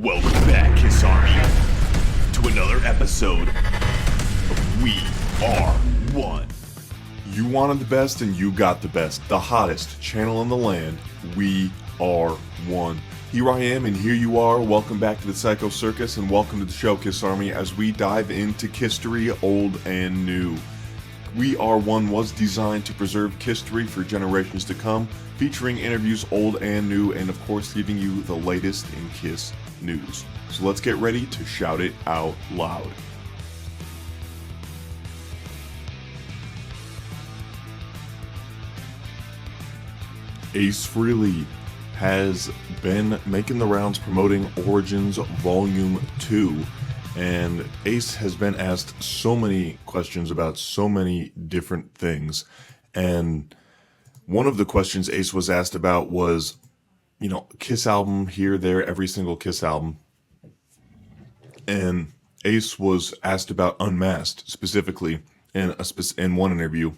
Welcome back, Kiss Army, to another episode of We Are One. You wanted the best and you got the best. The hottest channel in the land. We are one. Here I am and here you are. Welcome back to the Psycho Circus and welcome to the show, Kiss Army, as we dive into Kistery, old and new. We Are One was designed to preserve Kistery for generations to come, featuring interviews old and new, and of course giving you the latest in Kiss news. So let's get ready to shout it out loud. Ace Frehley has been making the rounds promoting Origins Volume 2, and Ace has been asked so many questions about so many different things, and one of the questions Ace was asked about was, Kiss album here, there, every single Kiss album. And Ace was asked about Unmasked specifically in one interview,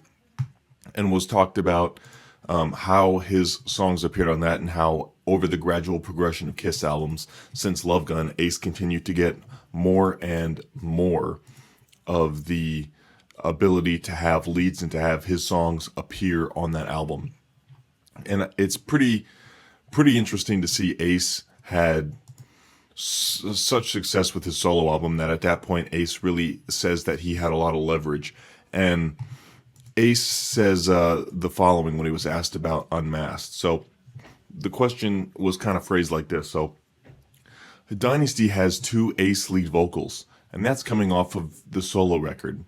and was talked about how his songs appeared on that and how over the gradual progression of Kiss albums since Love Gun, Ace continued to get more and more of the ability to have leads and to have his songs appear on that album. And it's pretty interesting to see Ace had such success with his solo album that at that point Ace really says that he had a lot of leverage. And Ace says the following when he was asked about Unmasked. So the question was kind of phrased like this. So Dynasty has 2 Ace lead vocals, and that's coming off of the solo record.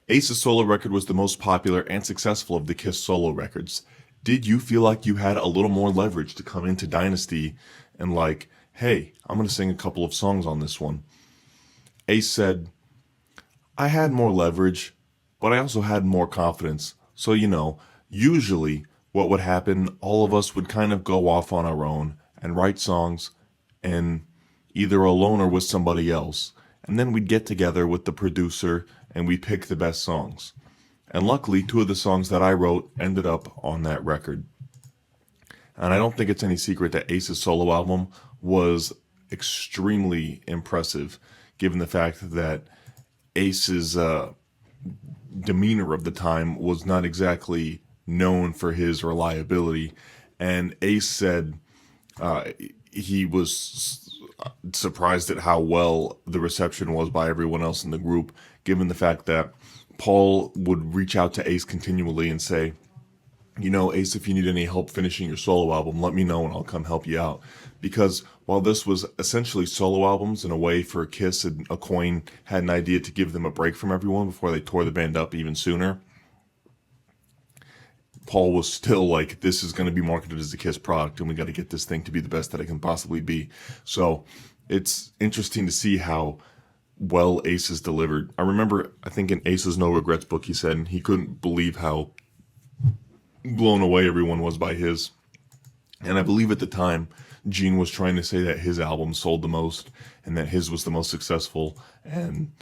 Ace's solo record was the most popular and successful of the Kiss solo records. Did you feel like you had a little more leverage to come into Dynasty and like, hey, I'm going to sing a couple of songs on this one? Ace said, I had more leverage, but I also had more confidence. So, usually what would happen, all of us would kind of go off on our own and write songs, and either alone or with somebody else. And then we'd get together with the producer and we'd pick the best songs. And luckily, 2 of the songs that I wrote ended up on that record. And I don't think it's any secret that Ace's solo album was extremely impressive, given the fact that Ace's demeanor of the time was not exactly known for his reliability. And Ace said he was surprised at how well the reception was by everyone else in the group, given the fact that Paul would reach out to Ace continually and say, Ace, if you need any help finishing your solo album, let me know and I'll come help you out. Because while this was essentially solo albums in a way for Kiss, and Aucoin had an idea to give them a break from everyone before they tore the band up even sooner, Paul was still like, this is going to be marketed as a Kiss product and we got to get this thing to be the best that it can possibly be. So it's interesting to see how well Ace has delivered. I remember, I think in Ace's No Regrets book, he said he couldn't believe how blown away everyone was by his. And I believe at the time, Gene was trying to say that his album sold the most and that his was the most successful. And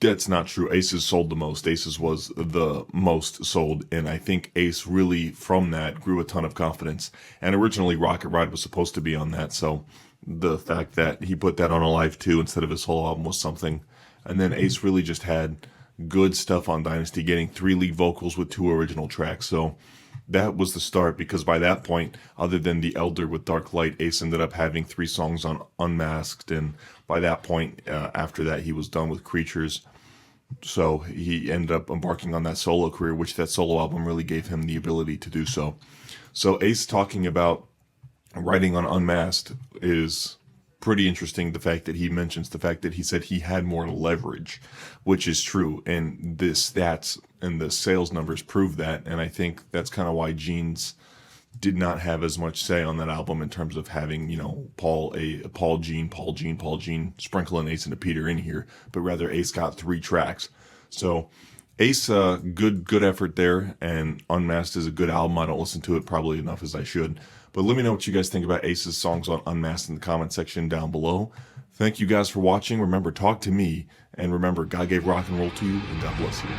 that's not true. Ace's sold the most. Ace's was the most sold. And I think Ace really, from that, grew a ton of confidence. And originally, Rocket Ride was supposed to be on that. So the fact that he put that on a live 2 instead of his whole album was something. And then Ace really just had good stuff on Dynasty, getting 3 lead vocals with 2 original tracks. So that was the start, because by that point, other than The Elder with Dark Light, Ace ended up having 3 songs on Unmasked. And by that point, after that, he was done with Creatures. So he ended up embarking on that solo career, which that solo album really gave him the ability to do so. So Ace talking about writing on Unmasked is pretty interesting. The fact that he mentions the fact that he said he had more leverage, which is true. And the stats and the sales numbers prove that. And I think that's kind of why Gene's did not have as much say on that album in terms of having, Paul, Gene, sprinkling Ace and Peter in here, but rather Ace got 3 tracks. So Ace, good effort there, and Unmasked is a good album. I don't listen to it probably enough as I should, but let me know what you guys think about Ace's songs on Unmasked in the comment section down below. Thank you guys for watching. Remember, talk to me, and remember, God gave rock and roll to you, and God bless you.